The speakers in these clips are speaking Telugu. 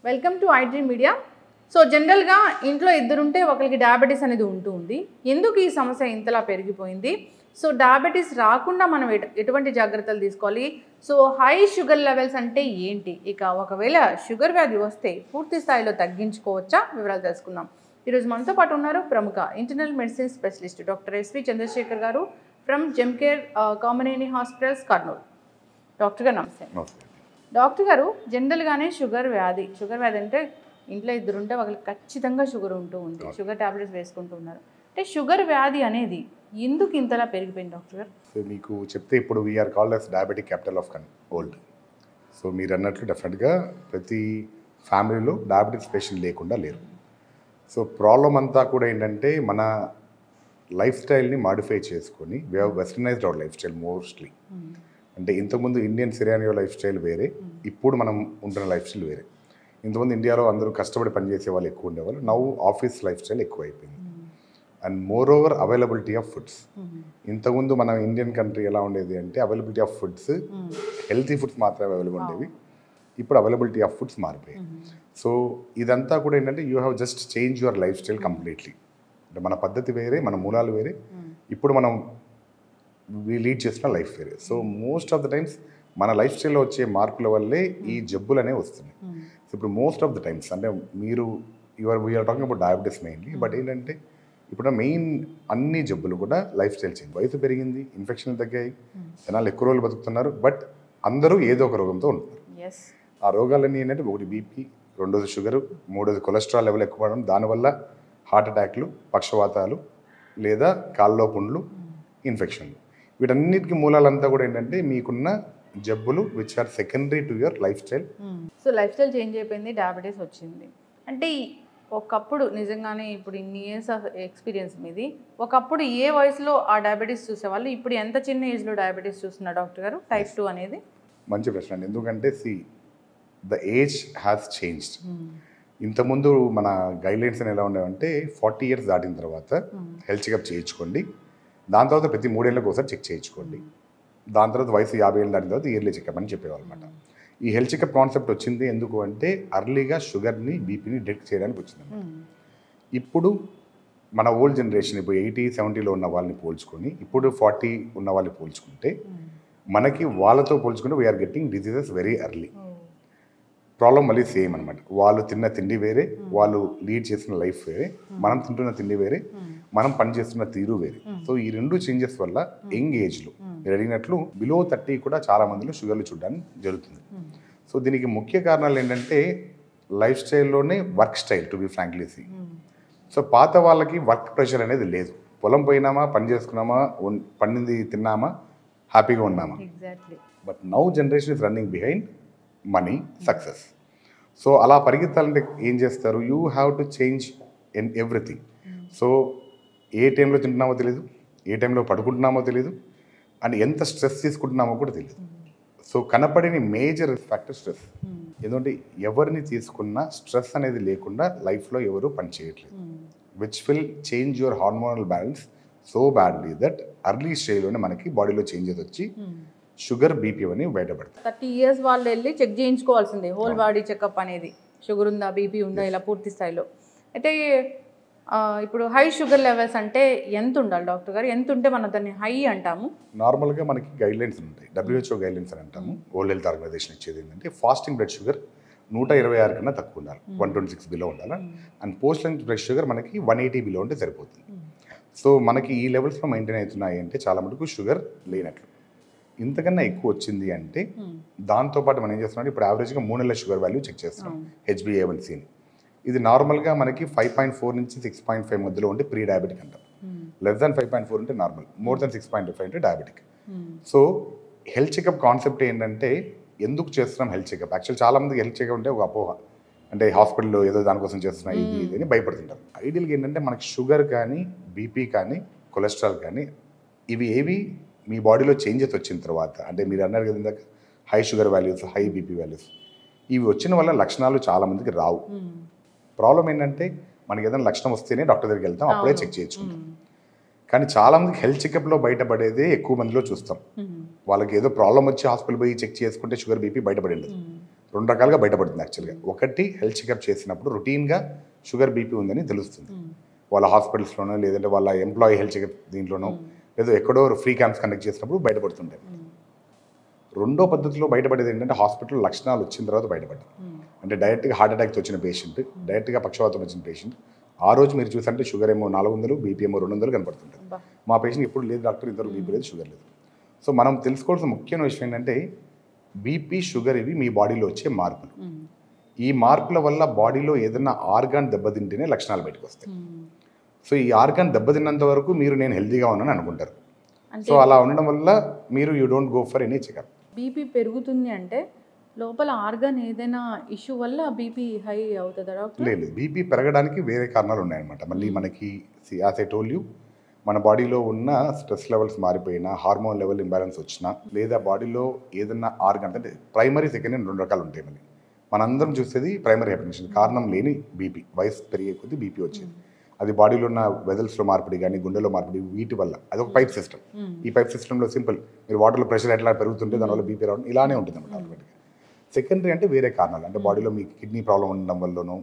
Welcome to iDream media. So జనరల్గా ఇంట్లో ఇద్దరుంటే ఒకరికి డయాబెటీస్ అనేది ఉంటుంది. ఎందుకు ఈ సమస్య ఇంతలా పెరిగిపోయింది? సో డయాబెటీస్ రాకుండా మనం ఎటువంటి జాగ్రత్తలు తీసుకోవాలి? సో హై షుగర్ లెవెల్స్ అంటే ఏంటి? ఇక ఒకవేళ షుగర్ వ్యాధి వస్తే పూర్తి స్థాయిలో తగ్గించుకోవచ్చా? వివరాలు తెలుసుకుందాం. ఈరోజు మనతో పాటు ఉన్నారు ప్రముఖ internal medicine specialist doctor S V Chandrashekar గారు from Gemcare Kamineni hospitals, Kurnool. Doctor గారు నమస్తే. డాక్టర్ గారు, జనరల్గానే షుగర్ వ్యాధి అంటే ఇంట్లో ఇద్దరుంటే వాళ్ళకి ఖచ్చితంగా షుగర్ ఉంటూ ఉంది, షుగర్ టాబ్లెట్స్ వేసుకుంటూ ఉన్నారు. అంటే షుగర్ వ్యాధి అనేది ఎందుకు ఇంతలా పెరిగిపోయింది డాక్టర్ గారు? సో మీకు చెప్తే ఇప్పుడు we are called us diabetic capital of world. So మీరు అన్నట్లు డెఫినెట్గా ప్రతి ఫ్యామిలీలో డయాబెటిక్స్ పేషెంట్ లేకుండా లేరు. సో ప్రాబ్లం అంతా కూడా ఏంటంటే మన లైఫ్ స్టైల్ని మాడిఫై చేసుకొని we have westernised our life style mostly. అంటే ఇంతకుముందు ఇండియన్ సిరానియో లైఫ్ స్టైల్ వేరే, ఇప్పుడు మనం ఉంటున్న లైఫ్ స్టైల్ వేరే. ఇంతకుముందు ఇండియాలో అందరూ కష్టపడి పనిచేసే వాళ్ళు ఎక్కువ ఉండేవాళ్ళు. నౌ ఆఫీస్ లైఫ్ స్టైల్ ఎక్కువ అయిపోయింది. And more over availability of foods. ఇంతకుముందు మన ఇండియన్ కంట్రీ ఎలా ఉండేది అంటే availability of foods, healthy foods మాత్రమే అవైలబుల్ ఉండేవి. ఇప్పుడు అవైలబిలిటీ ఆఫ్ ఫుడ్స్ మారిపోయాయి. సో ఇదంతా కూడా ఏంటంటే you have just change your life style completely. అంటే మన పద్ధతి వేరే, మన మూలాలు వేరే, ఇప్పుడు మనం లీడ్ చేస్తున్న లైఫ్ వేరే. So most of the times మన లైఫ్ స్టైల్లో వచ్చే మార్పుల వల్లే ఈ జబ్బులు అనేవి వస్తున్నాయి. సో ఇప్పుడు మోస్ట్ ఆఫ్ ద టైమ్స్ అంటే మీరు we are talking about diabetes mainly, but ఏంటంటే ఇప్పుడు మెయిన్ అన్ని జబ్బులు కూడా లైఫ్ స్టైల్ చేంజ్. వయసు పెరిగింది, ఇన్ఫెక్షన్లు తగ్గాయి, జనాలు ఎక్కువ రోజులు బతుకుతున్నారు, బట్ అందరూ ఏదో ఒక రోగంతో ఉంటున్నారు. ఆ రోగాలన్నీ ఏంటంటే ఒకటి బీపీ, రెండోది షుగరు, మూడోది కొలెస్ట్రాల్ లెవెల్ ఎక్కువ అవడం, దానివల్ల హార్ట్ అటాక్లు, పక్షవాతాలు లేదా కాళ్ళలో పుండ్లు, ఇన్ఫెక్షన్లు. వీటన్నిటికీ మూలాలంతా కూడా ఏంటంటే మీకున్న జబ్బులు which are secondary to your lifestyle. So life style change అయిపోయింది, డయాబెటీస్ వచ్చింది. అంటే ఒకప్పుడు నిజంగానే ఇప్పుడు ఇన్ని ఇయర్స్ ఆఫ్ ఎక్స్పీరియన్స్ మీది, ఒకప్పుడు ఏ వయసులో ఆ డయాబెటీస్ చూసేవాళ్ళు, ఇప్పుడు ఎంత చిన్న ఏజ్లో డయాబెటీస్ చూస్తున్నారు డాక్టర్ గారు? టైప్ 2 అనేది మంచి ప్రశ్న అండి. ఎందుకంటే ద ఏజ్ హ్యాస్ చేంజ్డ్. ఇంతకుముందు మన గైడ్లైన్స్ అని ఎలా ఉండేవంటే 40 ఇయర్స్ దాటిన తర్వాత హెల్త్ చెకప్ చేయించుకోండి, దాని తర్వాత ప్రతి 3 ఏళ్ళకి ఒకసారి చెక్ చేయించుకోండి, దాని తర్వాత వయసు 50 ఏళ్ళు దాటిన తర్వాత ఇయర్లీ చెకప్ అని చెప్పేవాళ్ళు అనమాట. ఈ హెల్త్ చెకప్ కాన్సెప్ట్ వచ్చింది ఎందుకు అంటే అర్లీగా షుగర్ని, బీపీని డిటెక్ట్ చేయడానికి వచ్చింది. ఇప్పుడు మన ఓల్డ్ జనరేషన్ ఇప్పుడు 80, 70లో ఉన్న వాళ్ళని పోల్చుకొని ఇప్పుడు 40 ఉన్న వాళ్ళని పోల్చుకుంటే మనకి వాళ్ళతో పోల్చుకుంటే we are getting diseases very early. Problem మళ్ళీ సేమ్ అనమాట. వాళ్ళు తిన్న తిండి వేరే, వాళ్ళు లీడ్ చేసిన లైఫ్ వేరే, మనం తింటున్న తిండి వేరే, మనం పనిచేస్తున్న తీరు వేరే. సో ఈ రెండు చేంజెస్ వల్ల యంగ్ ఏజ్లో మీరు అడిగినట్లు బిలో 30 కూడా చాలా మందిలో షుగర్లు చూడడానికి జరుగుతుంది. సో దీనికి ముఖ్య కారణాలు ఏంటంటే లైఫ్ స్టైల్లోనే work style, to be frankly see. So పాత వాళ్ళకి వర్క్ ప్రెషర్ అనేది లేదు. పొలం పోయినామా, పని చేసుకున్నామా, పండింది తిన్నామా, హ్యాపీగా ఉన్నామా. But now generation is running behind money, success. So అలా పరిగెత్తాలంటే ఏం చేస్తారు? You have to change in everything. So ఏ టైంలో తింటున్నామో తెలియదు, ఏ టైంలో పడుకుంటున్నామో తెలియదు, అండ్ ఎంత స్ట్రెస్ తీసుకుంటున్నామో కూడా తెలియదు. సో కనపడిన మేజర్ ఫ్యాక్టర్ స్ట్రెస్. ఎందుకంటే ఎవరిని తీసుకున్నా స్ట్రెస్ అనేది లేకుండా లైఫ్లో ఎవరు పని చేయట్లేదు, which will change your hormonal balance so badly that early స్టేజ్లోనే మనకి బాడీలో చేంజెస్ వచ్చి షుగర్, బీపీ అని బయటపడతాయి. 30 ఇయర్స్ వాళ్ళు వెళ్ళి చెక్ చేయించుకోవాల్సిందే, హోల్ బాడీ చెకప్ అనేది. షుగర్ ఉందా, బీపీ ఉందా, ఇలా పూర్తి స్థాయిలో. అయితే ఇప్పుడు హై షుగర్ లెవెల్స్ అంటే ఎంత ఉండాలి డాక్టర్ గారు? ఎంత ఉంటే మనం దాన్ని హై అంటాము? నార్మల్గా మనకి గైడ్లైన్స్ ఉంటాయి, WHO గైడ్లైన్స్ అని అంటాము. వరల్డ్ హెల్త్ ఆర్గనైజేషన్ ఇచ్చేది ఏంటంటే ఫాస్టింగ్ బ్లడ్ షుగర్ 126 కన్నా తక్కువ ఉండాలి, 126 బిలో ఉండాలి. And post lunch blood sugar మనకి 180 బిలో ఉంటే సరిపోతుంది. సో మనకి ఈ లెవెల్స్లో మెయింటైన్ అవుతున్నాయి అంటే చాలా మటుకు షుగర్ లేనట్లు. ఇంతకన్నా ఎక్కువ వచ్చింది అంటే దాంతోపాటు మనం ఏం చేస్తున్నాం, ఇప్పుడు యావరేజ్గా 3 నెలల షుగర్ వాల్యూ చెక్ చేస్తున్నాం, HbA1cని. ఇది నార్మల్గా మనకి 5.4 నుంచి 6.5 మధ్యలో ఉంటే ప్రీ డయాబెటిక్ అంటాం. లెస్ దాన్ 5.4 ఉంటే నార్మల్, మోర్ దాన్ 6.5 అంటే diabetic. So health checkup concept ఏంటంటే ఎందుకు చేస్తున్నాం హెల్త్ చెకప్? యాక్చువల్ చాలా మంది హెల్త్ చెకప్ అంటే ఒక అపోహ, అంటే హాస్పిటల్లో ఏదో దానికోసం చేస్తున్నా ఇది అని భయపడుతుంటారు. ఐడియల్గా ఏంటంటే మనకి షుగర్ కానీ, బీపీ కానీ, కొలెస్ట్రాల్ కానీ ఇవి ఏవి మీ బాడీలో చేంజెస్ వచ్చిన తర్వాత, అంటే మీరు అన్నారు కదా ఇందాక high sugar values, high BP values, ఇవి వచ్చిన వల్ల లక్షణాలు చాలా మందికి రావు. ప్రాబ్లం ఏంటంటే మనకి ఏదైనా లక్షణం వస్తేనే డాక్టర్ దగ్గరికి వెళ్తాం, అప్పుడే చెక్ చేయించుకుంటాం. కానీ చాలా మందికి హెల్త్ చెకప్లో బయటపడేదే ఎక్కువ మందిలో చూస్తాం. వాళ్ళకి ఏదో ప్రాబ్లం వచ్చి హాస్పిటల్ పోయి చెక్ చేసుకుంటే షుగర్, బీపీ బయటపడింది. రెండు రకాలుగా బయటపడుతుంది యాక్చువల్గా. ఒకటి హెల్త్ చెకప్ చేసినప్పుడు రొటీన్గా షుగర్ బీపీ ఉందని తెలుస్తుంది, వాళ్ళ హాస్పిటల్స్లోనో లేదంటే వాళ్ళ ఎంప్లాయీ హెల్త్ చెకప్ దీంట్లోనో లేదో ఎక్కడో ఫ్రీ క్యాంప్స్ కండక్ట్ చేసినప్పుడు బయటపడుతుంటాయి. రెండో పద్ధతిలో బయటపడేది ఏంటంటే హాస్పిటల్ లక్షణాలు వచ్చిన తర్వాత బయటపడ్డాయి. అంటే డైరెక్ట్గా హార్ట్ అటాక్తో వచ్చిన పేషెంట్, డైరెక్ట్గా పక్షవాతం వచ్చిన పేషెంట్, ఆ రోజు మీరు చూసంటే షుగర్ ఏమో 400, బీపీ ఏమో 200 కనపడుతుంటుంది. మా పేషెంట్ ఎప్పుడు లేదు డాక్టర్, ఇంతవరకు బీపీ లేదు, షుగర్ లేదు. సో మనం తెలుసుకోవాల్సిన ముఖ్యమైన విషయం ఏంటంటే బీపీ, షుగర్ ఇవి మీ బాడీలో వచ్చే మార్పులు. ఈ మార్పుల వల్ల బాడీలో ఏదైనా ఆర్గాన్ దెబ్బతింటేనే లక్షణాలు బయటకు వస్తాయి. సో ఈ ఆర్గాన్ దెబ్బతిన్నంత వరకు మీరు నేను హెల్తీగా ఉన్నాను అనుకుంటారు. సో అలా ఉండడం వల్ల మీరు you don't go for any checkup. BP పెరుగుతుంది అంటే లోపల ఆర్గాన్ ఏదైనా ఇష్యూ వల్ల బీపీ హై అవుతుందా డాక్టర్? లేదు, బీపీ పెరగడానికి వేరే కారణాలు ఉన్నాయన్నమాట. మళ్ళీ మనకి యాజ్ ఐ టోల్డ్ యూ, మన బాడీలో ఉన్న స్ట్రెస్ లెవెల్స్ మారిపోయినా, హార్మోన్ లెవెల్ ఇంబ్యాలెన్స్ వచ్చినా, లేదా బాడీలో ఏదన్నా ఆర్గాన్ అంటే ప్రైమరీ, సెకండరీ రెండు రకాలు ఉంటాయి. మళ్ళీ మనందరం చూసేది ప్రైమరీ హైపర్టెన్షన్, కారణం లేని బీపీ, వయసు పెరిగే కొద్దీ బీపీ వచ్చేది. అది బాడీలో ఉన్న వెజల్స్లో మార్పిడి కానీ, గుండెలో మార్పిడి, వీటి వల్ల. అదొక పైప్ సిస్టమ్. ఈ పైప్ సిస్టంలో సింపుల్, మీరు వాటర్లో ప్రెషర్ ఎట్లా పెరుగుతుంటే దానివల్ల బీపీ రావడం ఇలానే ఉంటుంది అన్నమాట ఆటోమేటిక్గా. సెకండరీ అంటే వేరే కారణాలు, అంటే బాడీలో మీకు కిడ్నీ ప్రాబ్లం ఉండడం వల్లనో,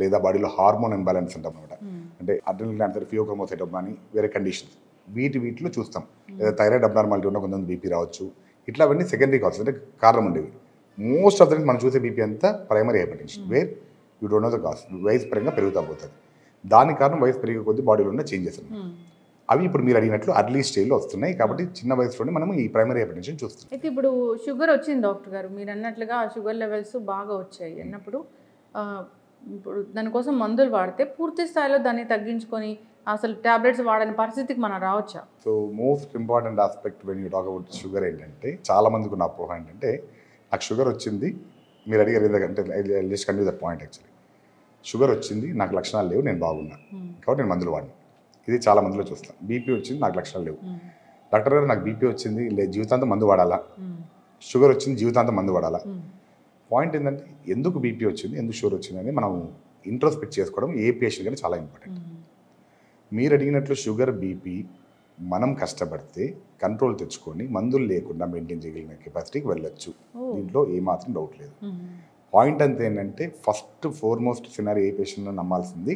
లేదా బాడీలో హార్మోన్ ఇంబ్యాలెన్స్ ఉంటాం అనమాట. అంటే అడ్రినల్ గ్లాండ్, ఫియోక్రోమోసైటోమ్ కానీ వేరే కండిషన్స్, వీటిలో చూస్తాం. లేదా థైరాయిడ్ అబ్నార్మాలిటీ ఉన్న కొంతమంది బీపీ రావచ్చు. ఇట్లా అవన్నీ సెకండరీ కాల్స్, అంటే కారణం ఉండేవి. మోస్ట్ ఆఫ్ ద మనం చూసే బీపీ అంతా primary hypertension, where you don't know the cause. వయసు పరంగా పెరుగుతా పోతుంది. దాని కారణం వయసు పెరిగే కొద్దీ బాడీలో ఉన్న చేంజెస్ ఉన్నాయి. అవి ఇప్పుడు మీరు అడిగినట్లు అర్లీ స్టేజ్లో వస్తున్నాయి. కాబట్టి చిన్న వయసులోనే మనం ఈ ప్రైమరీ హైపర్టెన్షన్ చూస్తున్నాం. అయితే ఇప్పుడు షుగర్ వచ్చింది డాక్టర్ గారు, మీరు అన్నట్లుగా షుగర్ లెవెల్స్ బాగా వచ్చాయి అన్నప్పుడు ఇప్పుడు దానికోసం మందులు వాడితే పూర్తి స్థాయిలో దాన్ని తగ్గించుకొని అసలు టాబ్లెట్స్ వాడని పరిస్థితికి మనం రావచ్చా? So most important aspect when you talk about sugar ఏంటంటే, చాలా మందికి ఉన్న అపోహ ఏంటంటే, నాకు షుగర్ వచ్చింది, మీరు అడిగారు ఎందుకంటే just continue that point. Actually sugar వచ్చింది, నాకు లక్షణాలు లేవు, నేను బాగున్నా కాబట్టి నేను మందులు వాడినా. ఇది చాలా మందిలో చూస్తాను. బీపీ వచ్చింది, నాకు లక్షణాలు లేవు, డాక్టర్ గారు నాకు బీపీ వచ్చింది, జీవితాంతం మందు వాడాలా? షుగర్ వచ్చింది, జీవితాంతం మందు వాడాలా? పాయింట్ ఏంటంటే, ఎందుకు బీపీ వచ్చింది, ఎందుకు షుగర్ వచ్చింది అని మనం ఇంట్రోస్పెక్ట్ చేసుకోవడం ఏ పేషెంట్ కానీ చాలా ఇంపార్టెంట్. మీరు అడిగినట్లు షుగర్, బీపీ మనం కష్టపడితే కంట్రోల్ తెచ్చుకొని మందులు లేకుండా మెయింటైన్ చేయగలిగిన కెపాసిటీకి వెళ్ళొచ్చు. దీంట్లో ఏమాత్రం డౌట్ లేదు. పాయింట్ అంతా ఏంటంటే, ఫస్ట్ ఫోర్మోస్ట్ సినారీ ఏ పేషెంట్లో నమ్మాల్సింది,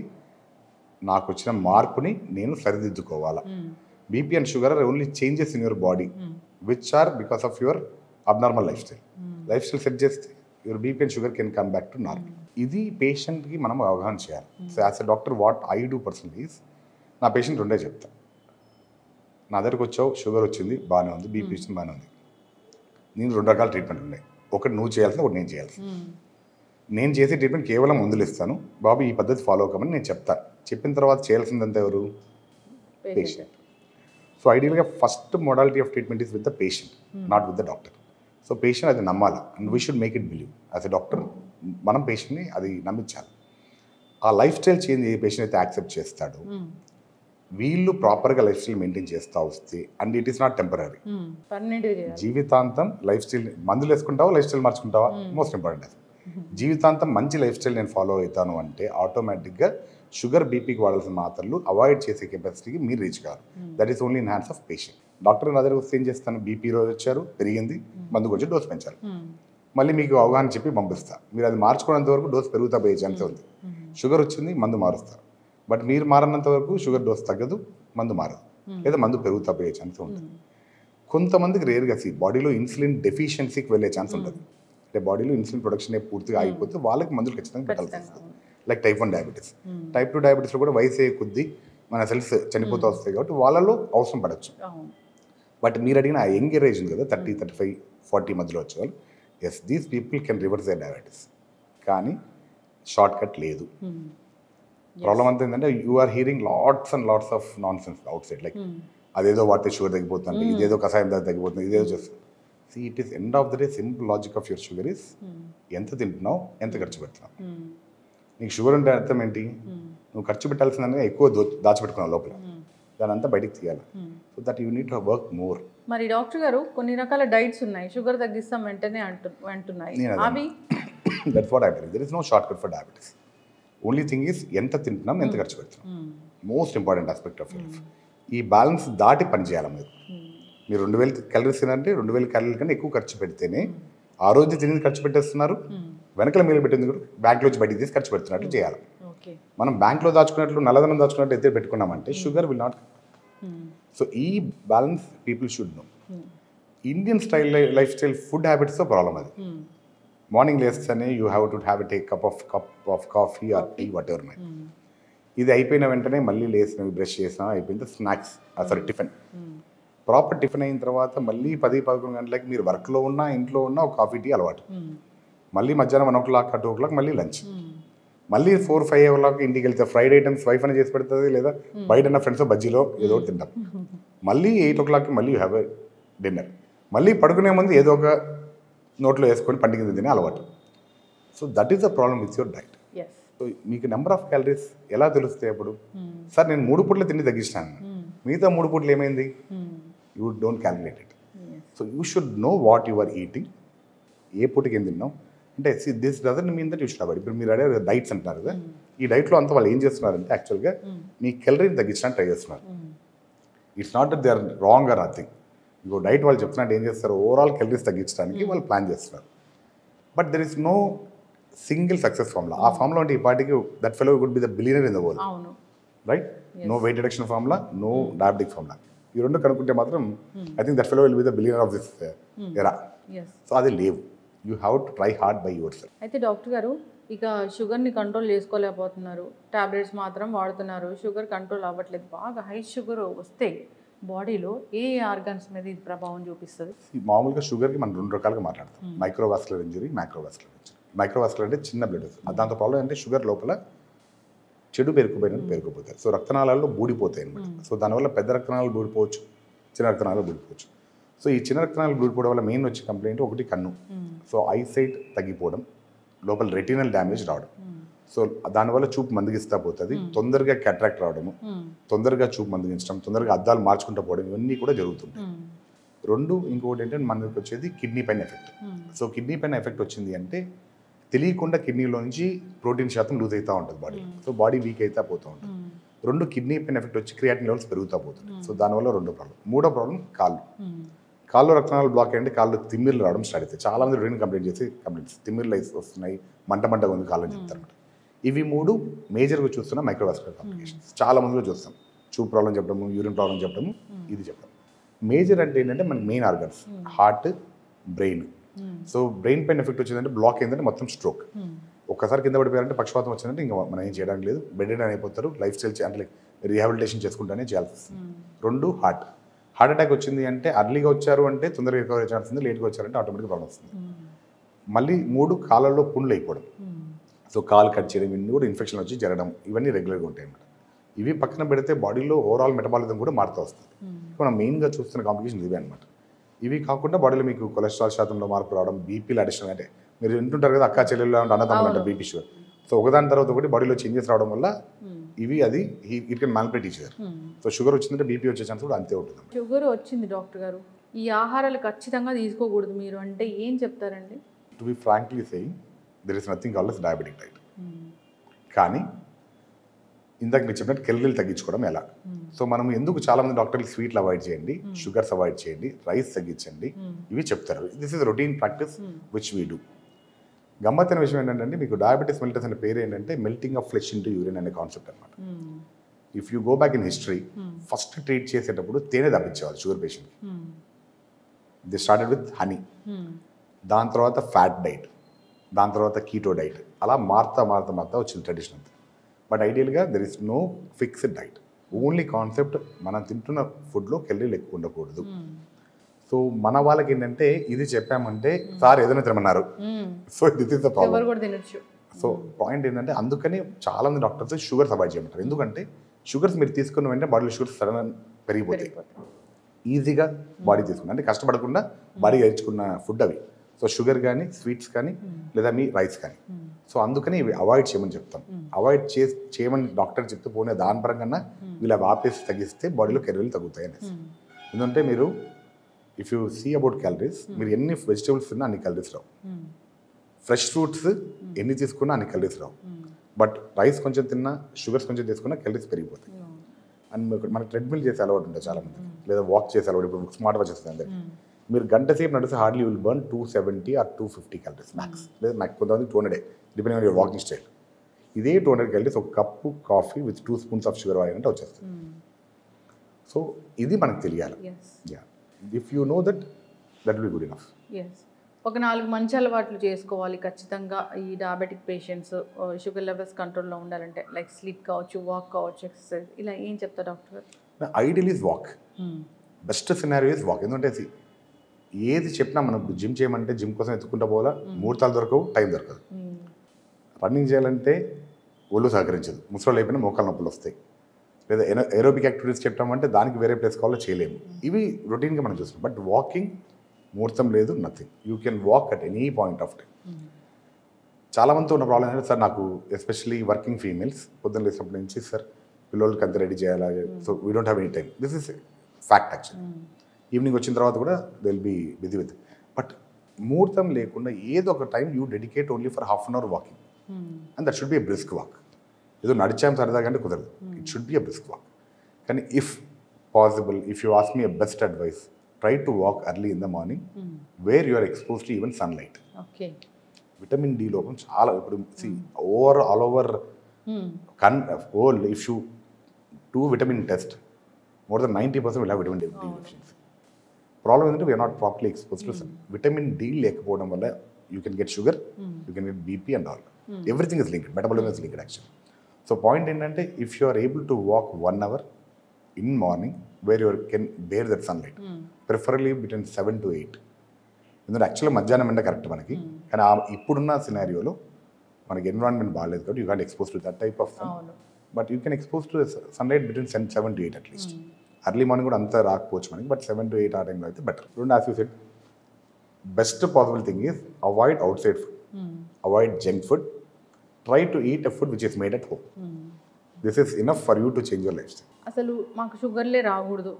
నాకు వచ్చిన మార్పుని నేను సరిదిద్దుకోవాలా. BP and sugar are only changes in your body which are because of your abnormal life style set చేస్తే your BP and sugar can come back to normal. ఇది పేషెంట్కి మనం అవగాహన చేయాలి. So as a doctor what I do personally is, నా పేషెంట్ రెండే చెప్తా. నా దగ్గరకు వచ్చావు, షుగర్ వచ్చింది, బాగానే ఉంది, బీపీ వచ్చింది, బాగానే ఉంది. నేను రెండు రకాల ట్రీట్మెంట్ ఉన్నాయి. ఒకటి నువ్వు చేయాల్సింది, ఒకటి నేను చేయాల్సింది. నేను చేసే ట్రీట్మెంట్ కేవలం మందులు ఇస్తాను, బాబు ఈ పద్ధతి ఫాలో అవ్వమని నేను చెప్తాను. చెప్పిన తర్వాత చేయాల్సిందంతా ఎవరు? పేషెంట్. సో ఐడియల్గా first modality of treatment is with the patient, not with the doctor. So patient అది నమ్మాలి, and we should make it believe. As a doctor మనం పేషెంట్ని అది నమ్మించాలి. ఆ లైఫ్ స్టైల్ చేంజ్ ఏ పేషెంట్ అయితే యాక్సెప్ట్ చేస్తాడో, వీళ్ళు ప్రాపర్గా లైఫ్ స్టైల్ మెయింటైన్ చేస్తూ వస్తే, and it is not temporary, జీవితాంతం లైఫ్ స్టైల్. మందులు వేసుకుంటావా, లైఫ్ స్టైల్ మార్చుకుంటావా, మోస్ట్ ఇంపార్టెంట్ అది. జీవితాంతం మంచి లైఫ్ స్టైల్ నేను ఫాలో అవుతాను అంటే ఆటోమేటిక్గా షుగర్, బీపీకి వాడాల్సిన మాత్రలు అవాయిడ్ చేసే కెపాసిటీకి మీరు రీచ్ కావాలి. That is only in hands of patient. Doctor నా దగ్గర వస్తే ఏం చేస్తాను, బీపీ రోజు వచ్చారు, పెరిగింది, మందు కొంచెం డోస్ పెంచాలి, మళ్ళీ మీకు అవగాహన చెప్పి పంపిస్తా. మీరు అది మార్చుకున్నంత వరకు డోస్ పెరుగుతా పోయే ఛాన్స్ ఉంది. షుగర్ వచ్చింది, మందు మారుస్తారు, బట్ మీరు మారినంత వరకు షుగర్ డోస్ తగ్గదు, మందు మారదు, లేదా మందు పెరుగుతా పోయే ఛాన్స్ ఉంటుంది. కొంతమందికి రేర్గా బాడీలో ఇన్సులిన్ డెఫిషియన్సీకి వెళ్ళే ఛాన్స్ ఉంటుంది. అంటే బాడీలో ఇన్సులిన్ ప్రొడక్షన్ పూర్తిగా ఆగిపోతే వాళ్ళకి మందులు ఖచ్చితంగా పెట్టాల్సి వస్తుంది. Like type 1 diabetes. టైప్ 2 డయాబెటీస్లో కూడా వయసు అయ్యే కొద్దీ మన సెల్స్ చనిపోతూ వస్తాయి కాబట్టి వాళ్ళలో అవసరం పడవచ్చు. బట్ మీరు అడిగిన ఆ యంగ్ ఏజ్ ఉంది కదా, 30, 35, 40 మధ్యలో వచ్చేవాళ్ళు, as these people can reverse the diabetes. కానీ షార్ట్ కట్ లేదు. ప్రాబ్లం అంతా ఏంటంటే you are hearing lots and lots of nonsense outside. Like అదేదో వాడితే షుగర్ తగ్గిపోతుంది, ఇదేదో కషాయం తగ్గిపోతుంది, ఇదేదో చేస్తుంది. See, it is end of the day, simple logic of your sugar is ఎంత తింటున్నావు, ఎంత ఖర్చు పెడుతున్నావు. నీకు షుగర్ ఉంటే అర్థం ఏంటి, నువ్వు ఖర్చు పెట్టాల్సిందని ఎక్కువ దాచిపెట్టుకున్నావు లోపల, దాని అంతా బయటికి తీయాలి. So that you need to work more. మరి డాక్టర్ గారు కొన్ని రకాల డైట్స్ ఉన్నాయి, షుగర్ తగ్గిస్తాం వెంటనే అంటున్నాయి. అవి that's what I tell. There is no shortcut for diabetes. Only thing is ఎంత తింటున్నాం, ఎంత ఖర్చు పెడుతున్నాం. Most important aspect of life. ఈ బ్యాలెన్స్ దాటి పనిచేయాలి. మీరు 2000 క్యాలరీస్ తినంటే 2000 క్యాలరీల కన్నా ఎక్కువ ఖర్చు పెడితేనే ఆ రోజు తినేది ఖర్చు పెట్టేస్తున్నారు, వెనకల మీరు పెట్టింది కూడా బ్యాంక్లో వచ్చి బయటికి తీసి ఖర్చు పెడుతున్నట్టు చేయాలి. ఓకే. మనం బ్యాంక్లో దాచుకున్నట్లు నల్లధనం దాచుకున్నట్టు అయితే పెట్టుకున్నామంటే షుగర్ విల్ నాట్. సో ఈ balance people should know. Indian style life style food హ్యాబిట్స్తో ప్రాబ్లం అది. మార్నింగ్ లేస్తేనే you have to have take cup of coffee or tea whatever may. ఇది అయిపోయిన వెంటనే మళ్ళీ లేసినవి బ్రష్ చేసినా అయిపోయింది snacks, sorry tiffin. Proper tiffin అయిన తర్వాత మళ్ళీ 10-11 గంటలకి మీరు వర్క్లో ఉన్నా ఇంట్లో ఉన్నా ఒక కాఫీ టీ అలవాటు. మళ్ళీ మధ్యాహ్నం 1 o'clock 2 o'clock మళ్ళీ లంచ్. మళ్ళీ 4-5 o'clock ఇంటికి వెళ్తే ఫ్రైడ్ ఐటమ్స్ వైఫ్ అని చేసి పెడుతుంది, లేదా బయట ఉన్న ఫ్రెండ్స్ బజ్జీలో ఏదో ఒకటి తింటాం. మళ్ళీ 8 o'clock మళ్ళీ యూ హ్యావ్ ఎ డిన్నర్. మళ్ళీ పడుకునే ముందు ఏదో ఒక నోట్లో వేసుకొని పండుగ తినే అలవాటు. So that is the problem with your diet. So మీకు నెంబర్ ఆఫ్ క్యాలరీస్ ఎలా తెలుస్తాయి అప్పుడు? సార్ నేను 3 పూట్ల తిండి తగ్గించాను, మిగతా 3 పూట్లు ఏమైంది? You don't calculate it. So you should know what you are eating. ఏ పూటకి ఏం తిన్నాం అంటే this doesn't mean that you should avoid. ఇప్పుడు మీరు అడిగే డైట్స్ అంటున్నారు కదా, ఈ డైట్లో అంతా వాళ్ళు ఏం చేస్తున్నారంటే యాక్చువల్గా మీ కెలరీని తగ్గించడానికి ట్రై చేస్తున్నారు. It's not that they are wrong or nothing. ఇంకో డైట్ వాళ్ళు చెప్తున్నట్టు ఏం చేస్తారు, ఓవరాల్ కెలరీస్ తగ్గించడానికి వాళ్ళు ప్లాన్ చేస్తున్నారు. But there is no single success formula. ఆ ఫార్ములా అంటే ఈ పార్టీకి that fellow would be the billionaire in the world, right? No weight reduction formula, no diabetic formula. ఈ రెండు కనుక్కుంటే మాత్రం I think that fellow will be the billionaire of this era. So అది లేవు. You have to try hard by your yourself doctor గారు ఇక షుగర్ని కంట్రోల్ చేసుకోలేకపోతున్నారు, టాబ్లెట్స్ మాత్రం వాడుతున్నారు, షుగర్ కంట్రోల్ అవ్వట్లేదు. బాగా హై షుగర్ వస్తే బాడీలో ఏ ఆర్గన్స్ మీద ఇది ప్రభావం చూపిస్తుంది? మామూలుగా షుగర్కి మనం 2 రకాలుగా మాట్లాడతాం, microvascular injury, microvascular injury. Microvascular అంటే చిన్న బ్లడ్. దాంతో ప్రాబ్లం అంటే షుగర్ లోపల చెడు పేరుకుపోయినట్టు పేరుకుపోతాయి. సో రక్తనాళాల్లో బూడిపోతాయి అనమాట. సో దానివల్ల పెద్ద రక్తనాళాలు బూడిపోవచ్చు, చిన్న రక్తనాళాలు బూడిపోవచ్చు. సో ఈ చిన్న రక్తనాళాలు బూడిపోవడం వల్ల మెయిన్ వచ్చే కంప్లైంట్ ఒకటి కన్ను. సో ఐసైట్ తగ్గిపోవడం, లోపల రెటినల్ డ్యామేజ్ రావడం. సో దానివల్ల చూపు మందగిస్తా పోతుంది, తొందరగా క్యాట్రాక్ట్ రావడము, తొందరగా చూపు మందగించడం, తొందరగా అద్దాలు మార్చుకుంటూ పోవడం, ఇవన్నీ కూడా జరుగుతుంటాయి. 2 ఇంకొకటి ఏంటంటే మనకి వచ్చేది కిడ్నీ పైన ఎఫెక్ట్. సో కిడ్నీ పైన ఎఫెక్ట్ వచ్చింది అంటే తెలియకుండా కిడ్నీలో నుంచి ప్రోటీన్ శాతం లూజ్ అవుతూ ఉంటుంది బాడీ. సో బాడీ వీక్ అవుతా పోతూ ఉంటుంది. 2 కిడ్నీ పైన ఎఫెక్ట్ వచ్చి క్రియాటిన్ లెవెల్స్ పెరుగుతూ పోతుంది. సో దానివల్ల 2 ప్రాబ్లం. 3వ ప్రాబ్లం కాళ్ళు రక్తనాళాలు బ్లాక్ అయ్యండి, కాళ్ళు తిమ్మిర్లు రావడం స్టార్ట్ అవుతాయి. చాలా మంది యూరిన్ కంప్లైంట్ చేసి కంప్లైంట్స్ తిమ్మిర్లు వస్తున్నాయి, మంటగా ఉంది కాళ్ళు అని చెప్తారు. ఇవి 3 మేజర్గా చూస్తున్న మైక్రోవాస్కులర్ కాంప్లికేషన్స్. చాలా మందిలో చూస్తాం, చూపు ప్రాబ్లం చెప్పడము, యూరిన్ ప్రాబ్లం చెప్పడము, ఇది చెప్పడం. మేజర్ అంటే ఏంటంటే మనకి main organs heart, brain. So brain పైన ఎఫెక్ట్ వచ్చిందంటే బ్లాక్ అయిందంటే మొత్తం స్ట్రోక్. ఒక్కసారి కింద పడిపోయారంటే పక్షపాతం వచ్చిందంటే ఇంకా మనం ఏం చేయడానికి లేదు, బెడ్ రిడన్ అయిపోతారు. లైఫ్ స్టైల్ అంటే రీహాబిలిటేషన్ చేసుకుంటానే చేయాల్సి వస్తుంది. 2 హార్ట్ అటాక్ వచ్చింది అంటే అర్లీగా వచ్చారు అంటే తొందరగా రికవరీ ఛాన్స్ ఉంది, లేట్గా వచ్చారంటే ఆటోమేటిక్ ప్రాబ్లం వస్తుంది. మళ్ళీ 3 కాళ్ళల్లో పుండ్లు అయిపోవడం. సో కాలు కట్ చేయడం, ఇవన్నీ కూడా ఇన్ఫెక్షన్ వచ్చి జరగడం, ఇవన్నీ రెగ్యులర్గా ఉంటాయి అన్నమాట. ఇవి పక్కన పెడితే బాడీలో ఓవరాల్ మెటబాలిజం కూడా మారుతూ వస్తుంది. మనం మెయిన్గా చూస్తున్న కాంప్లికేషన్స్ ఇవే అనమాట. ఇవి కాకుండా బాడీలో మీకు కొలెస్ట్రాల్ శాతంలో మార్పు రావడం, బీపీలు అడిషనల్ అంటే మీరు వింటుంటారు కదా అక్క చెల్లెళ్ళు అన్నదమ్ములు అంటే బీపీ షుగర్. సో ఒకదాని తర్వాత ఒకటి బాడీలో చేంజెస్ రావడం వల్ల ఇవి it can manipulate each other. So sugar వచ్చిందంటే బీపీ వచ్చే ఛాన్స్ కూడా అంతే ఉంటుంది. షుగర్ వచ్చింది డాక్టర్ గారు, ఈ ఆహారాలు ఖచ్చితంగా తీసుకోకూడదు మీరు అంటే ఏం చెప్తారండి? To be frankly saying there is nothing called as diabetic diet. కానీ ఇందాక మీరు చెప్పినట్టు కెలరీలు తగ్గించుకోవడం ఎలా? సో మనం ఎందుకు చాలామంది డాక్టర్లు స్వీట్లు అవాయిడ్ చేయండి, షుగర్స్ అవాయిడ్ చేయండి, రైస్ తగ్గించండి ఇవి చెప్తారు. This is routine practice which we do. గమ్మత్తైన విషయం ఏంటంటే మీకు డయాబెటీస్ మెల్టస్ అనే పేరు ఏంటంటే melting of flesh into urine అనే కాన్సెప్ట్ అనమాట. If you go back in history, first treat చేసేటప్పుడు తేనె తప్పించేవాళ్ళు షుగర్ పేషెంట్కి. ది స్టార్టెడ్ విత్ హనీ, దాని తర్వాత ఫ్యాట్ డైట్, దాని తర్వాత కీటో డైట్, అలా మారుతా వచ్చింది ట్రెడిషన్ అంతా. బట్ ఐడియల్గా there is no fixed diet. Only concept మనం తింటున్న ఫుడ్లో కెలరీలు ఎక్కువ ఉండకూడదు. సో మన వాళ్ళకి ఏంటంటే ఇది చెప్పామంటే సార్ ఏదైనా తినమన్నారు, so this is the problem. So point ఏంటంటే అందుకని చాలా మంది డాక్టర్స్ షుగర్స్ అవాయిడ్ చేయమంటారు. ఎందుకంటే షుగర్స్ మీరు తీసుకున్న వెంటనే బాడీలో షుగర్స్ సడన్ పెరిగిపోతాయి. ఈజీగా బాడీ తీసుకున్న అంటే కష్టపడకుండా బాడీ గెలుచుకున్న ఫుడ్ అవి. సో షుగర్ కానీ, స్వీట్స్ కానీ, లేదా మీ రైస్ కానీ. సో అందుకని ఇవి అవాయిడ్ చేయమని చెప్తాం. అవాయిడ్ చేయమని డాక్టర్ చెప్తూ పోనీ దాని పరంగా వీళ్ళు ఆపేసి తగ్గిస్తే బాడీలో కెలరీలు తగ్గుతాయి అనేసి. ఎందుకంటే మీరు if you see about calories, మీరు ఎన్ని వెజిటేబుల్స్ తిన్నా అన్ని క్యాలరీస్ రావు. ఫ్రెష్ ఫ్రూట్స్ ఎన్ని తీసుకున్నా అన్ని క్యాలరీస్ రావు. బట్ రైస్ కొంచెం తిన్నా, షుగర్స్ కొంచెం తీసుకున్నా క్యాలరీస్ పెరిగిపోతాయి. అండ్ మనకి ట్రెడ్మిల్ చేసే అలవాటు ఉంటుంది చాలామంది, లేదా వాక్ చేసే అలవాటు. ఇప్పుడు స్మార్ట్ వాచ్ వస్తుంది అందరికి. మీరు గంట సేపు నడిస్తే hardly will burn 270 or 250 calories max, లేదా నాకు కొంతమంది 200 depending on your walking style. ఇదే 200 క్యాలరీస్ ఒక cup coffee with 2 spoons of sugar oil అంటే వచ్చేస్తుంది. సో ఇది మనకు తెలియాలి. If you know that will be good enough. ఒక 4 మంచి అలవాట్లు చేసుకోవాలి ఖచ్చితంగా ఈ డయాబెటిక్ పేషెంట్స్ షుగర్ లెవెల్స్ కంట్రోల్లో ఉండాలంటే, లైక్ స్లీప్ కావచ్చు, వాక్ కావచ్చు, ఎక్సర్సైజ్, ఇలా ఏం చెప్తారు doctor? Ideal is walk. Best scenario is walk. ఎందుకంటే ఏది చెప్పినా మనం జిమ్ చేయమంటే జిమ్ కోసం ఎత్తుకుంటా పోవాలా, ముహూర్తాలు దొరకవు, టైం దొరకదు. రన్నింగ్ చేయాలంటే ఒళ్ళు సహకరించదు, ముసలు అయిపోయినా మోకాలు నొప్పులు వస్తాయి. లేదా ఏరోబిక్ యాక్టివిటీస్ చెప్పామంటే దానికి వేరే ప్లేస్ కావాలో చేయలేము. ఇవి రొటీన్గా మనం చూస్తాం. బట్ వాకింగ్ ముహూర్తం లేదు, nothing. You can walk at any point of time. చాలామందితో ఉన్న ప్రాబ్లం ఏంటంటే, సార్ నాకు ఎస్పెషల్లీ వర్కింగ్ ఫీమేల్స్ పొద్దున్న లేసినప్పటి నుంచి సార్ పిల్లలకి అంత రెడీ చేయాలి, so we don't have any time. This is fact actually. Evening వచ్చిన తర్వాత కూడా they will be busy with. But ముహూర్తం లేకుండా ఏదో ఒక time you dedicate only for half an hour walking, and that should be a brisk walk. ఏదో నడిచాం సరదాగా అంటే కుదరదు, it should be a brisk walk. కానీ if possible, if you ask me a best advice, try to walk early in the morning where you are exposed to even sunlight. Okay. Vitamin D లోపం చాలా ఇప్పుడు all over world, if you do vitamin test, more than 90% will have vitamin D deficiency. Problem ఏంటంటే we are not properly exposed to sun. Vitamin D లేకపోవడం వల్ల you can get sugar, you can get BP and all. Everything is linked. Metabolism is linked actually. So point ఏంటంటే if you are able to walk 1 hour in morning where you can bear that sunlight, preferably between 7 to 8. ఎందుకంటే యాక్చువల్గా మధ్యాహ్నం ఎండ కరెక్ట్ మనకి, కానీ ఇప్పుడున్న సినారియోలో మనకి ఎన్విరాన్మెంట్ బాగాలేదు కాబట్టి you can't expose to that type of sun. But you can expose to sunlight between 7 to 8 at least. Early morning కూడా అంత రాకపోవచ్చు మనకి, బట్ 7 to 8 ఆ టైంలో అయితే బెటర్. రెండు as you said, best possible thing is avoid outside food, avoid junk food, try to eat a food which is made at home. This is enough for you to change your lifestyle. అసలు మాకు షుగర్లే రాకూడదు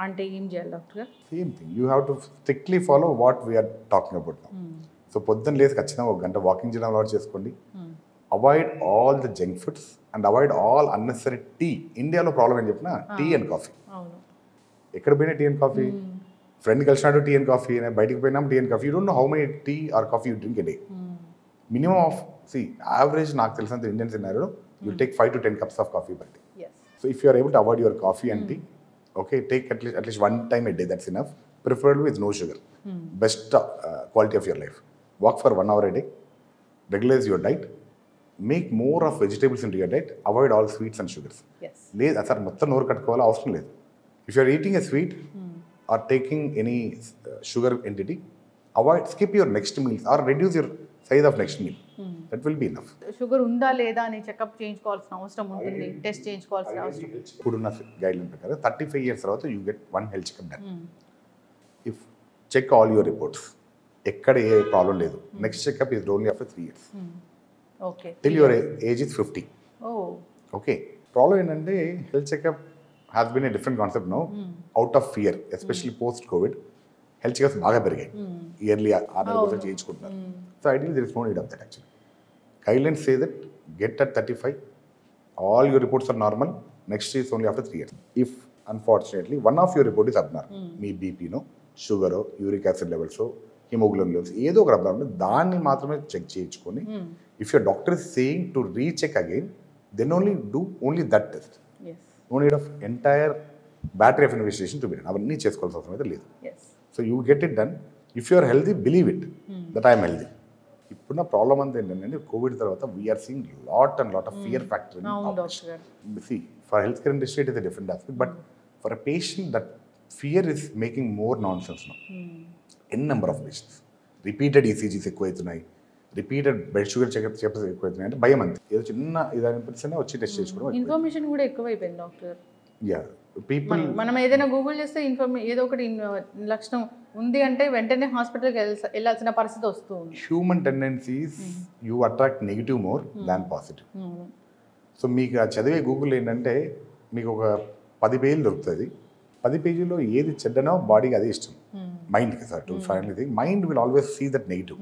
అంటే ఏం చేయాలి doctor? Same thing, you have to strictly follow what we are talking about now. So పొద్దున్న లేసి ఖచ్చితంగా 1 గంట వాకింగ్ చేయడం అలవాటు చేసుకోండి. Avoid all the junk foods and avoid all unnecessary tea. ఇండియాలో ప్రాబ్లం ఏం చెప్పినా టీ అండ్ కాఫీ. ఎక్కడ పోయినా టీ అండ్ కాఫీ, ఫ్రెండ్ కలిసినట్టు టీ అండ్ కాఫీ, బయటికి పోయినా tea and coffee. You don't know how many tea or coffee you drink a day. Minimum of average నాకు తెలిసినంత ఇండియన్ సినారియోలో you take 5 to 10 cups of coffee per day. So if you are able to avoid your coffee and tea, okay, take at least 1 time a day, that's enough, preferably with no sugar. Best quality of your life. Walk for 1 hour a day, regularize your diet, make more of vegetables into your diet, avoid all sweets and sugars. లేదు సార్ మొత్తం నోరు కట్టుకోవాలా అవసరం లేదు. If you are eating a sweet or taking any sugar entity, skip your next meals or reduce your size of next meal. That will be enough. Sugar ఉందా లేదా అని చెకప్ చేయించుకోవాల్సిన అవసరం ఉంటుంది, టెస్ట్ చేయించుకోవాల్సిన అవసరం. ఇప్పుడున్న గైడ్లైన్ ప్రకారం 35 years తర్వాత you get 1 health checkup done. If check all your reports, ఎక్కడ ఏ ప్రాబ్లం లేదు, next checkup is only after 3 years. Okay, till your age is 50. Okay, problem ఏంటంటే health checkup has been a different concept now, out of fear, especially post covid. Health checkups బాగా పెరిగాయి, ఇయర్లీ 6 చేయించుకుంటున్నారు. So ideally there is no need of that actually. Guidelines say that get at 35, all your reports are normal, next is only after 3 years. If unfortunately one of your report is abnormal, మీ బీపీ నో, షుగరో, యూరిక్ యాసిడ్ లెవెల్సో, హిమోగ్లోబిన్ లెవెల్స్ ఏదో ఒక అబ్నార్మల్, దాన్ని మాత్రమే చెక్ చేయించుకొని, if your doctor is saying to recheck again, then only do only that test. No need of entire battery of investigation to be done. అవన్నీ చేసుకోవాల్సిన అవసరం అయితే లేదు. So you get it done. If you are healthy, believe it that I'm healthy. ఇప్పుడున్న ప్రాబ్లం అంతా ఏంటంటే కోవిడ్ తర్వాత we are seeing lot of fear factor. See, for healthcare industry it is a different aspect, but for a patient that fear is making more nonsense now. N number of patients, repeated ECGs ఎక్కువైతున్నాయి, రిపీటెడ్ బ్లడ్ షుగర్ చెకప్ ఎక్కువైతున్నాయి. అంటే భయం అంతే, ఏదో చిన్న ఇది అనిపిస్తేనే వచ్చి టెస్ట్ చేసుకోవడం. ఇన్ఫర్మేషన్ కూడా ఎక్కువైపోయింది డాక్టర్. పీపుల్ మనం ఏదైనా గూగుల్ చేస్తే ఏదో ఒకటి లక్షణం ఉంది అంటే వెంటనే హాస్పిటల్కి వెళ్ళాల్సిన పరిస్థితి వస్తుంది. Human tendencies you attract negative more than positive. So మీకు ఆ చదివే గూగుల్ ఏంటంటే మీకు ఒక 10 పేజీలు దొరుకుతుంది. 10 పేజీలో ఏది చెడ్డనో బాడీకి అదే ఇష్టం, మైండ్కి. Sir to final thing, mind will always see that negative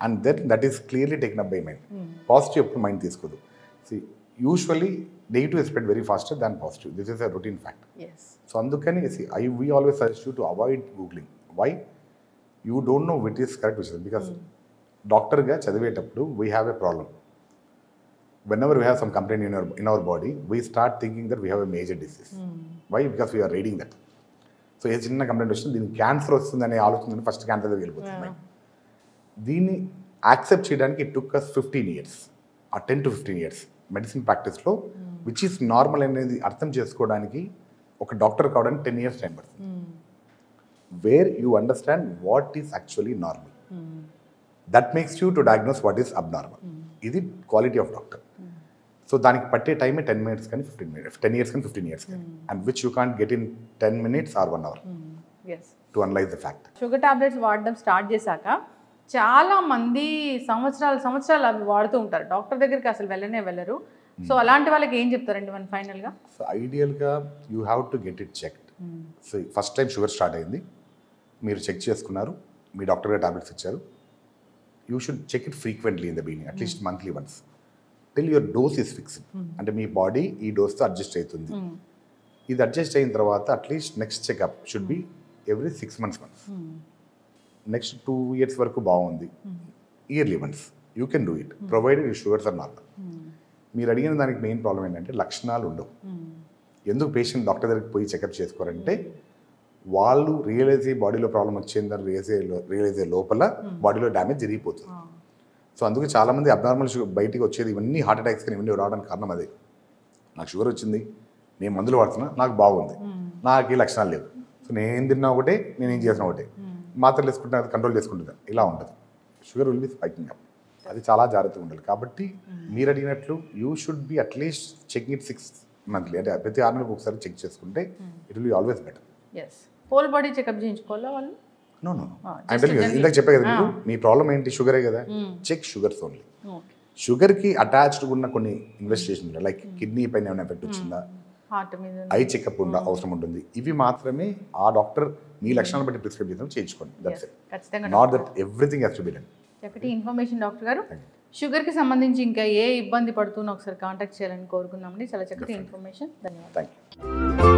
and that is clearly taken up by mind. Positive ఎప్పుడు మైండ్ తీసుకోదు. Usually negative spread very faster than positive. This is a routine fact. So అందుకని we always suggest you to avoid googling. Why? You don't know which is correct విషయం బికాస్ డాక్టర్గా చదివేటప్పుడు we have a problem. whenever we have some complaint in our body, we start thinking that we have a major disease. Why? Because we are reading that. So ఏ చిన్న కంప్లైంట్ వస్తుంది, దీనికి క్యాన్సర్ వస్తుందనే ఆలోచన ఫస్ట్ క్యాన్సర్ దగ్గర వెళ్ళిపోతుంది. దీన్ని యాక్సెప్ట్ చేయడానికి ఇట్ టుక్ అస్ 15 years ఆ 10 to 15 years మెడిసిన్ ప్రాక్టీస్లో విచ్ ఈస్ నార్మల్ అనేది అర్థం చేసుకోవడానికి ఒక డాక్టర్ కావడానికి 10 years టైం పడుతుంది. Where you understand what is actually normal, that makes you to diagnose what is abnormal. ఇది క్వాలిటీ ఆఫ్ డాక్టర్. సో దానికి పట్టే టైమే 10 minutes కానీ 15 minutes, 10 years కానీ 15 years కానీ, and which you can't get in 10 minutes or 1 hour to analyse the fact. Sugar tablets వాడడం స్టార్ట్ చేశాక చాలా మంది సంవత్సరాలు అవి వాడుతూ ఉంటారు, డాక్టర్ దగ్గరికి అసలు వెళ్ళరు. సో అలాంటి వాళ్ళకి ఏం చెప్తారండి మనం ఫైనల్గా? సో ఐడియల్గా you have to get it checked. So first time sugar start అయింది, మీరు చెక్ చేసుకున్నారు, మీ డాక్టర్ గారు టాబ్లెట్స్ ఇచ్చారు. You should check it frequently in the beginning, at least monthly once, till your dose is fixed. అంటే మీ బాడీ ఈ డోస్తో అడ్జస్ట్ అవుతుంది. ఇది అడ్జస్ట్ అయిన తర్వాత at least next checkup should be every 6 months once. Next 2 years వరకు బాగుంది, yearly once you can do it provided you sugars are normal. మీరు అడిగిన దానికి మెయిన్ ప్రాబ్లం ఏంటంటే లక్షణాలు ఉండవు. ఎందుకు పేషెంట్ డాక్టర్ దగ్గరికి పోయి చెకప్ చేసుకోరంటే వాళ్ళు రియలైజ్ అయ్యి బాడీలో ప్రాబ్లం వచ్చిందని రియలైజ్ అయ్యే లోపల బాడీలో డ్యామేజ్ జరిగిపోతుంది. సో అందుకే చాలామంది అబ్నార్మల్ షుగర్ బయటికి వచ్చేది ఇవన్నీ హార్ట్ అటాక్స్ కానీ ఇవన్నీ రావడానికి కారణం అదే. నాకు షుగర్ వచ్చింది, నేను మందులు వాడుతున్నా, నాకు బాగుంది, నాకు ఈ లక్షణాలు లేవు, సో నేను ఏం తిన్నా ఒకటే, నేను ఏం చేసినా ఒకటే, మాత్రలు వేసుకుంటే అది కంట్రోల్ చేసుకుంటుంది, ఇలా ఉంటుంది. Sugar will be spiking up. అది చాలా జాగ్రత్తగా ఉండాలి. కాబట్టి మీరు అడిగినట్లు you should be at least checking it 6 monthly, అంటే ప్రతి 6 నెలలకు ఒకసారి చెక్ చేసుకుంటే it will be always better. Whole body checkup చేయించుకోవాలా వాళ్ళు? నో ఇందాక చెప్పే కదా మీకు, మీ ప్రాబ్లం ఏంటి, షుగరే కదా, చెక్ షుగర్స్ ఓన్లీ. షుగర్కి అటాచ్డ్ ఉన్న కొన్ని ఇన్వెస్టిగేషన్ లైక్ కిడ్నీ పైన ఏమైనా ఎఫెక్ట్ వచ్చిందా, ఐ చెకప్ అవసరం ఉంటుంది, ఇవి మాత్రమే ఆ డాక్టర్ మీ లక్షణాలను బట్టి ప్రిస్క్రైబ్ చేద్దాం చేయించుకోండి. That's it, not that everything has to be done. చక్కటి ఇన్ఫర్మేషన్ డాక్టర్ గారు. షుగర్కి సంబంధించి ఇంకా ఏ ఇబ్బంది పడుతున్నా ఒకసారి కాంటాక్ట్ చేయాలని కోరుకుందామండి. చాలా చక్కటి ఇన్ఫర్మేషన్, ధన్యవాదాలు. Thank you.